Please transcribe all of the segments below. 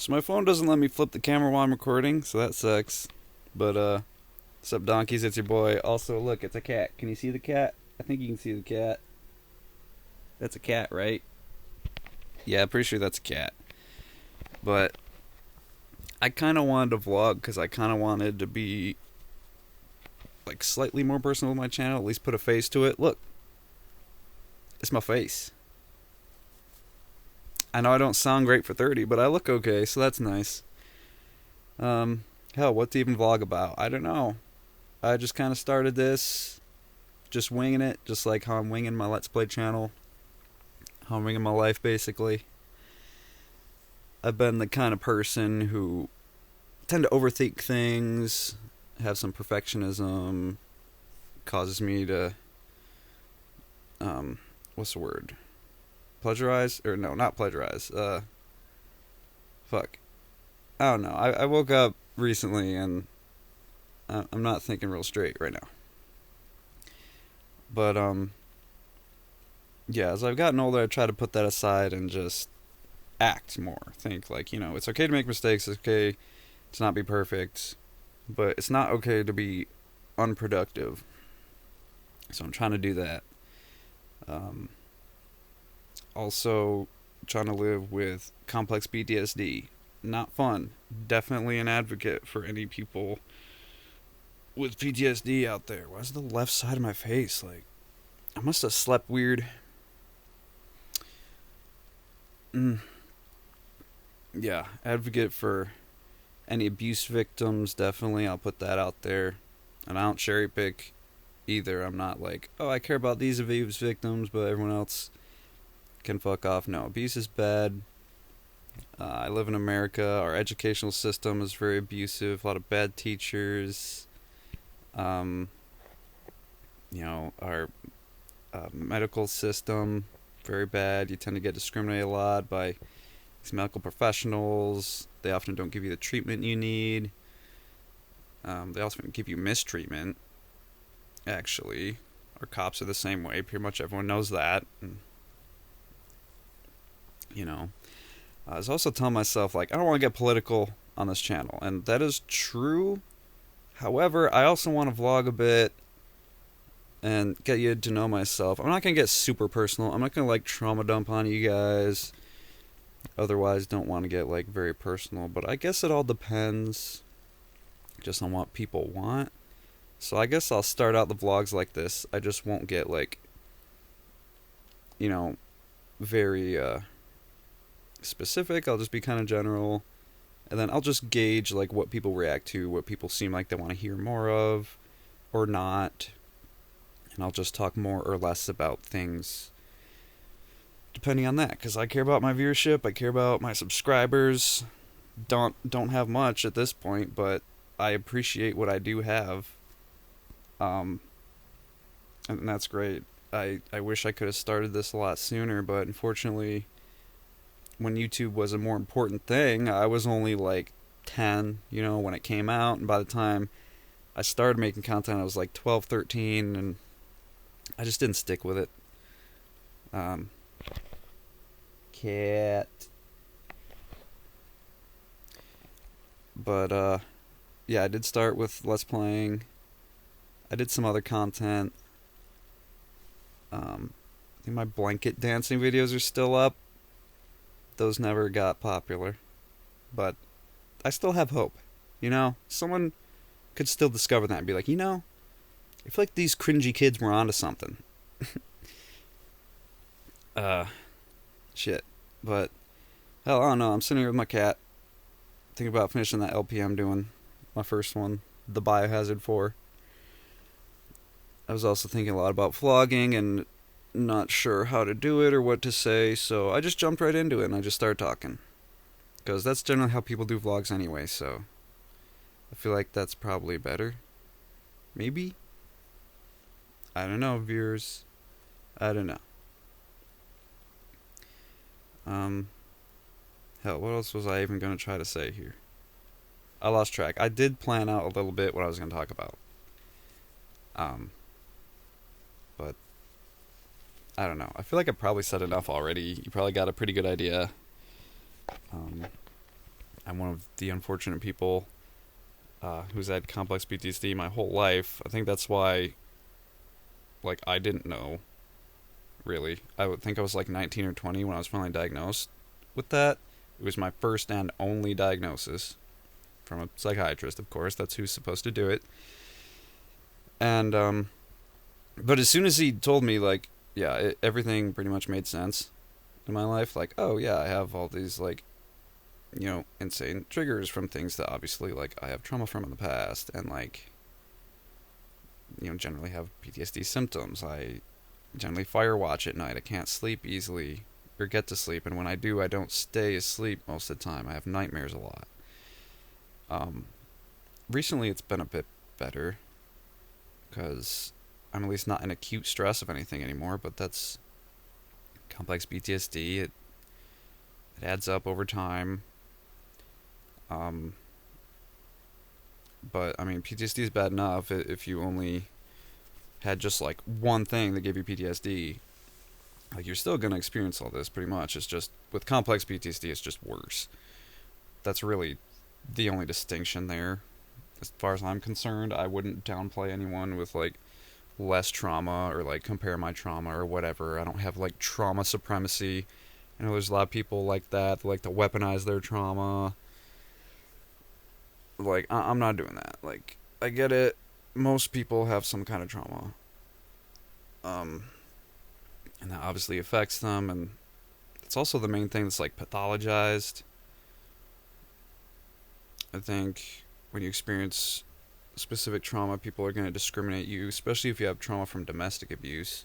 So my phone doesn't let me flip the camera while I'm recording, so that sucks. But, what's up, donkeys? It's your boy. Also, look, it's a cat. Can you see the cat? I think you can see the cat. That's a cat, right? Yeah, I'm pretty sure that's a cat. But I kind of wanted to vlog because I kind of wanted to be, like, slightly more personal with my channel. At least put a face to it. Look. It's my face. I know I don't sound great for 30, but I look okay, so that's nice. Hell, what to even vlog about? I don't know. I just kind of started this, just winging it, just like how I'm winging my Let's Play channel. How I'm winging my life, basically. I've been the kind of person who tend to overthink things, have some perfectionism, causes me to, what's the word? Plagiarize? Or no, not plagiarize. Fuck. I don't know. I woke up recently and I'm not thinking real straight right now. But, yeah, as I've gotten older, I try to put that aside and just act more. Think, like, it's okay to make mistakes, it's okay to not be perfect, but it's not okay to be unproductive. So I'm trying to do that. Also, trying to live with complex PTSD. Not fun. Definitely an advocate for any people with PTSD out there. Why's the left side of my face? Like, I must have slept weird. Yeah, advocate for any abuse victims, definitely. I'll put that out there. And I don't cherry pick either. I'm not like, oh, I care about these abuse victims, but everyone else can fuck off. No, abuse is bad. I live in America. Our educational system is very abusive. A lot of bad teachers. Our medical system, very bad. You tend to get discriminated a lot by these medical professionals. They often don't give you the treatment you need. They often give you mistreatment, actually. Our cops are the same way. Pretty much everyone knows that. And, I was also telling myself, like, I don't want to get political on this channel. And that is true. However, I also want to vlog a bit and get you to know myself. I'm not going to get super personal. I'm not going to, like, trauma dump on you guys. Otherwise, don't want to get, like, very personal. But I guess it all depends just on what people want. So I guess I'll start out the vlogs like this. I just won't get, like, very specific. I'll just be kind of general. And then I'll just gauge, like, what people react to, what people seem like they want to hear more of or not. And I'll just talk more or less about things depending on that, because I care about my viewership, I care about my subscribers. Don't have much at this point, but I appreciate what I do have. And that's great. I wish I could have started this a lot sooner, but unfortunately, when YouTube was a more important thing, I was only like 10, when it came out, and by the time I started making content, I was like 12, 13, and I just didn't stick with it. Cat. But, yeah, I did start with Let's Playing. I did some other content. I think my blanket dancing videos are still up. Those never got popular. But I still have hope. Someone could still discover that and be like, I feel like these cringy kids were onto something. Shit. But, hell, I don't know. I'm sitting here with my cat. Thinking about finishing that LP I'm doing. My first one. The Biohazard 4. I was also thinking a lot about vlogging and not sure how to do it or what to say. So I just jumped right into it and I just started talking. Because that's generally how people do vlogs anyway, so I feel like that's probably better. Maybe? I don't know, viewers. I don't know. Hell, what else was I even going to try to say here? I lost track. I did plan out a little bit what I was going to talk about. But I don't know. I feel like I probably said enough already. You probably got a pretty good idea. I'm one of the unfortunate people who's had complex PTSD my whole life. I think that's why, like, I didn't know, really. I would think I was like 19 or 20 when I was finally diagnosed with that. It was my first and only diagnosis from a psychiatrist, of course. That's who's supposed to do it. And, but as soon as he told me, like, yeah, everything pretty much made sense in my life. Like, oh, yeah, I have all these, like, insane triggers from things that obviously, like, I have trauma from in the past, and, like, generally have PTSD symptoms. I generally firewatch at night. I can't sleep easily or get to sleep, and when I do, I don't stay asleep most of the time. I have nightmares a lot. Um, Recently, it's been a bit better because I'm at least not in acute stress of anything anymore, but that's complex PTSD. It adds up over time. Um, but I mean, PTSD is bad enough if you only had just like one thing that gave you PTSD. Like you're still gonna experience all this pretty much. It's just with complex PTSD, it's just worse. That's really the only distinction there. As far as I'm concerned, I wouldn't downplay anyone with like less trauma or like compare my trauma or whatever. I don't have like trauma supremacy. I know there's a lot of people like that like to weaponize their trauma. Like I'm not doing that. Like I get it. Most people have some kind of trauma. Um and that obviously affects them, and it's also the main thing that's like pathologized. I think when you experience specific trauma, people are going to discriminate you, especially if you have trauma from domestic abuse.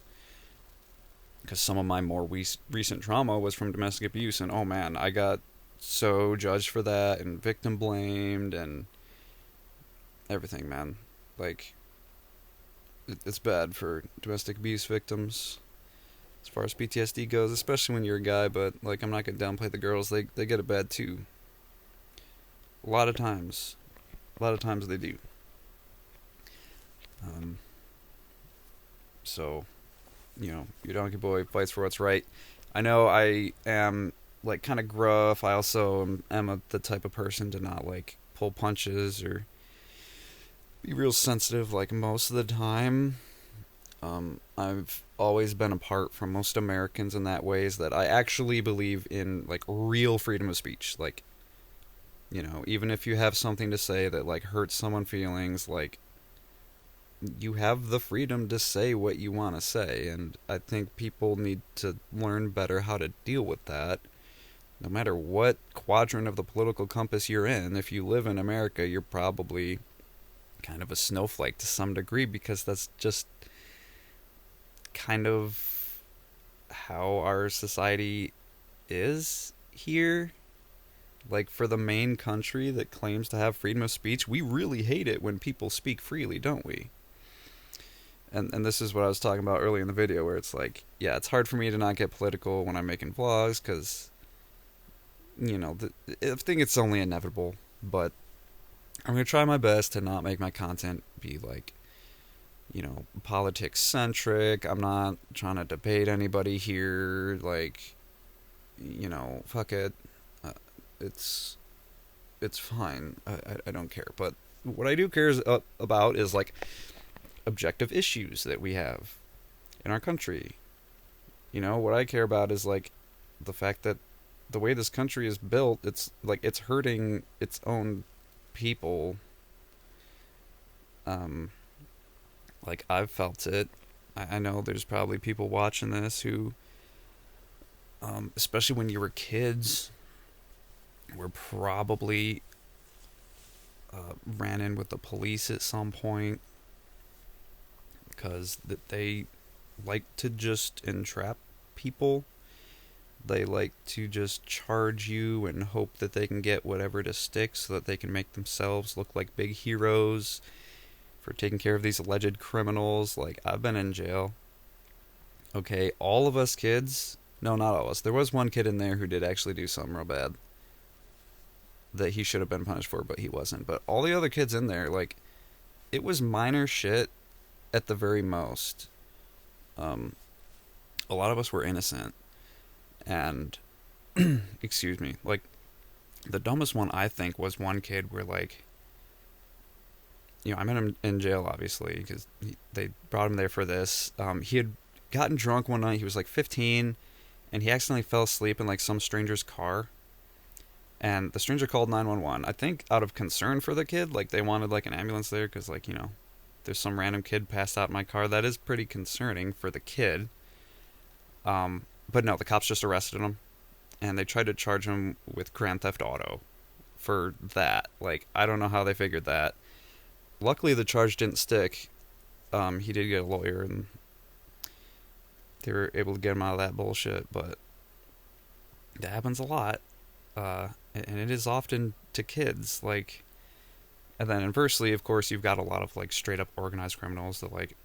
Because some of my more recent trauma was from domestic abuse, and oh man, I got so judged for that and victim blamed and everything, man. Like, it's bad for domestic abuse victims as far as PTSD goes, especially when you're a guy, but like I'm not going to downplay the girls. They get it bad too. A lot of times. A lot of times they do. Um, so, your donkey boy fights for what's right. I know I am, like, kind of gruff. I also am the type of person to not, like, pull punches or be real sensitive, like, most of the time. I've always been apart from most Americans in that ways that I actually believe in, like, real freedom of speech. Like, even if you have something to say that, like, hurts someone's feelings, like, you have the freedom to say what you want to say, and I think people need to learn better how to deal with that. No matter what quadrant of the political compass you're in, if you live in America, you're probably kind of a snowflake to some degree, because that's just kind of how our society is here. Like, for the main country that claims to have freedom of speech, we really hate it when people speak freely, don't we? And this is what I was talking about earlier in the video, where it's like, yeah, it's hard for me to not get political when I'm making vlogs, because, I think it's only inevitable, but I'm going to try my best to not make my content be, like, politics centric. I'm not trying to debate anybody here, like, fuck it. It's fine. I don't care. But what I do care about is, like, objective issues that we have in our country. What I care about is, like, the fact that the way this country is built, it's like it's hurting its own people. Like, I've felt it. I know there's probably people watching this who, especially when you were kids, were probably ran in with the police at some point, because they like to just entrap people. They like to just charge you and hope that they can get whatever to stick so that they can make themselves look like big heroes for taking care of these alleged criminals. Like, I've been in jail. Okay, all of us kids... No, not all of us. There was one kid in there who did actually do something real bad that he should have been punished for, but he wasn't. But all the other kids in there, like, it was minor shit at the very most. A lot of us were innocent, and excuse me, like, The dumbest one I think was one kid where like, I met him in jail obviously because they brought him there for this. He had gotten drunk one night. He was like 15, and he accidentally fell asleep in like some stranger's car. And the stranger called 911. I think out of concern for the kid, like they wanted like an ambulance there because like there's some random kid passed out in my car. That is pretty concerning for the kid. But no, the cops just arrested him, and they tried to charge him with Grand Theft Auto for that. Like, I don't know how they figured that. Luckily, the charge didn't stick. He did get a lawyer, and they were able to get him out of that bullshit, but that happens a lot. And it is often to kids, like, and then inversely, of course, you've got a lot of, like, straight-up organized criminals that, like,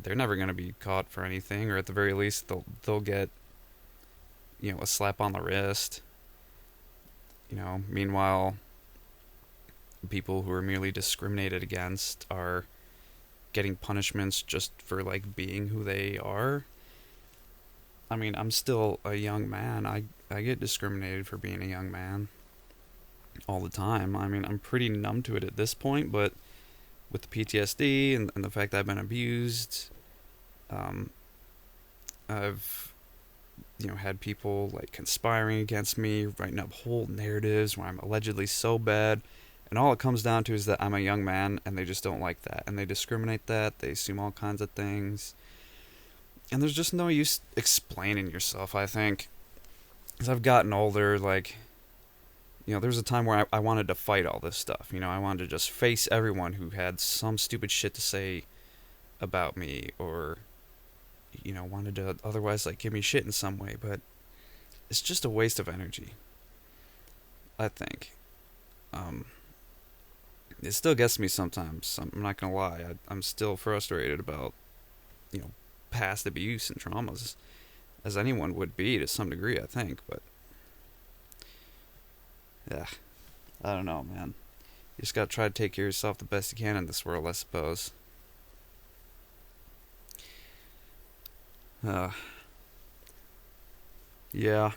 they're never going to be caught for anything, or at the very least, they'll get, a slap on the wrist. Meanwhile, people who are merely discriminated against are getting punishments just for, like, being who they are. I mean, I'm still a young man. I get discriminated for being a young man all the time. I mean, I'm pretty numb to it at this point, but with the PTSD and the fact that I've been abused, I've had people like conspiring against me, writing up whole narratives where I'm allegedly so bad, and all it comes down to is that I'm a young man, and they just don't like that, and they discriminate that, they assume all kinds of things, and there's just no use explaining yourself, I think. As I've gotten older, like, there was a time where I wanted to fight all this stuff. I wanted to just face everyone who had some stupid shit to say about me, or, wanted to otherwise, like, give me shit in some way. But it's just a waste of energy, I think. It still gets me sometimes. I'm not gonna lie. I'm still frustrated about, past abuse and traumas, as anyone would be to some degree, I think. But yeah, I don't know, man. You just gotta try to take care of yourself the best you can in this world, I suppose. Yeah.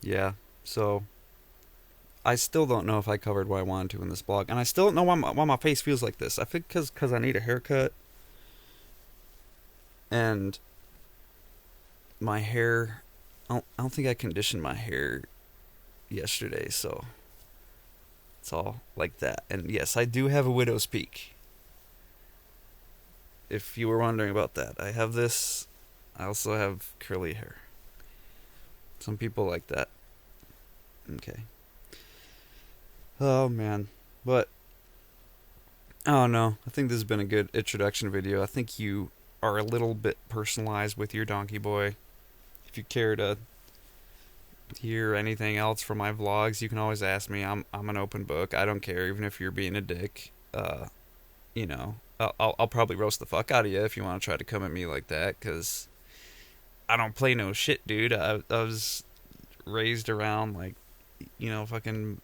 Yeah. So, I still don't know if I covered what I wanted to in this blog. And I still don't know why my face feels like this. I think because I need a haircut. And my hair, I don't think I conditioned my hair yesterday, so it's all like that. And yes, I do have a widow's peak, if you were wondering about that. I have this. I also have curly hair. Some people like that. Okay. Oh man. But I don't know. I think this has been a good introduction video. I think you are a little bit personalized with your donkey boy. If you care to hear anything else from my vlogs, you can always ask me. I'm an open book. I don't care, even if you're being a dick. I'll probably roast the fuck out of you if you want to try to come at me like that, because I don't play no shit, dude. I was raised around, like, fucking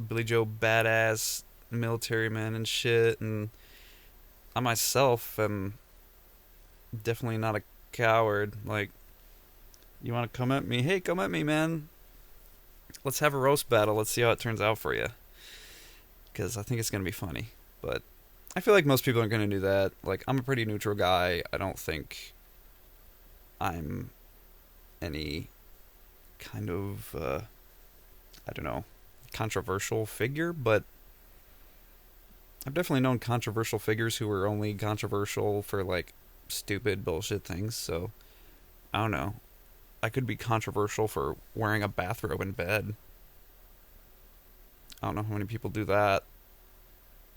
Billy Joe badass military men and shit, and I myself am definitely not a coward. Like, you want to come at me? Hey, come at me, man. Let's have a roast battle. Let's see how it turns out for you, because I think it's going to be funny. But I feel like most people aren't going to do that. Like, I'm a pretty neutral guy. I don't think I'm any kind of, I don't know, controversial figure, but I've definitely known controversial figures who were only controversial for, like, stupid bullshit things, so I don't know. I could be controversial for wearing a bathrobe in bed. I don't know how many people do that.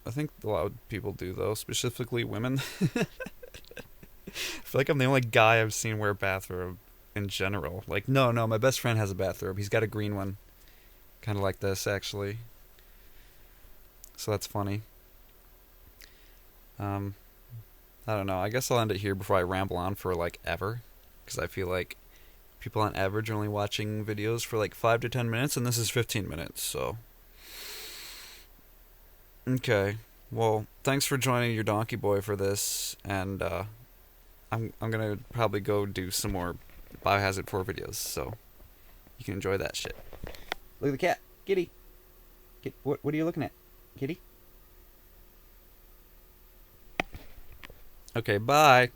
I think a lot of people do, though, specifically women. I feel like I'm the only guy I've seen wear a bathrobe in general. Like, no, my best friend has a bathrobe. He's got a green one. Kind of like this, actually. So that's funny. I don't know. I guess I'll end it here before I ramble on for, like, ever. Because I feel like people on average are only watching videos for, like, 5 to 10 minutes, and this is 15 minutes, so. Okay. Well, thanks for joining your donkey boy for this, and, I'm gonna probably go do some more Biohazard 4 videos, so You can enjoy that shit. Look at the cat. Kitty. What are you looking at? Kitty? Okay, bye.